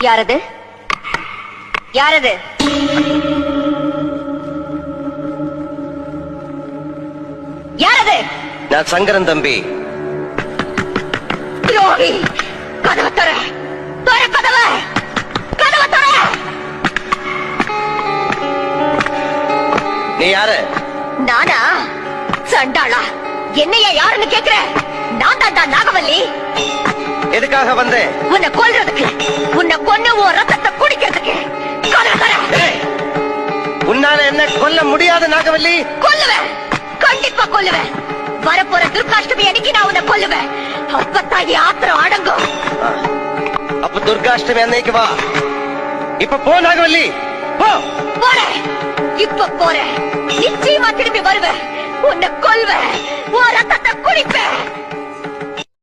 யாரது? யாரது? யாரது? நான் சங்கரன் தம்பி. துரோகி! கதவை தர! தர கதவை! கதவை தர! நீ யாரு? நானா? சண்டாளா! என்னையா யாருன்னு கேக்குற? நான் தாண்டா நாகவல்லி. எதுக்காக வந்தேன்? உன்னை கொல்றதுக்கு, உன்னை கொன்னு உன் ரத்தத்தை குடிக்கிறதுக்கு. கதவை தர! உன்னால என்ன கொல்ல முடியாது நாகவல்லி? கொல்லுவேன், கண்டிப்பா கொல்லுவேன். வரப்போற துர்காஷ்டமி அன்னைக்கு நான் உன்னை கொல்லுவேன். அப்பத்தான் என் ஆத்திரம் அடங்கும். அப்ப துர்காஷ்டமி அன்னைக்கு வா. இப்ப போ நாகவல்லி, போ. போறேன், இப்ப போறேன். நிச்சயமா திரும்பி வருவேன். உன்னை கொல்வேன், உன் ரத்தத்தை குடிப்பேன்.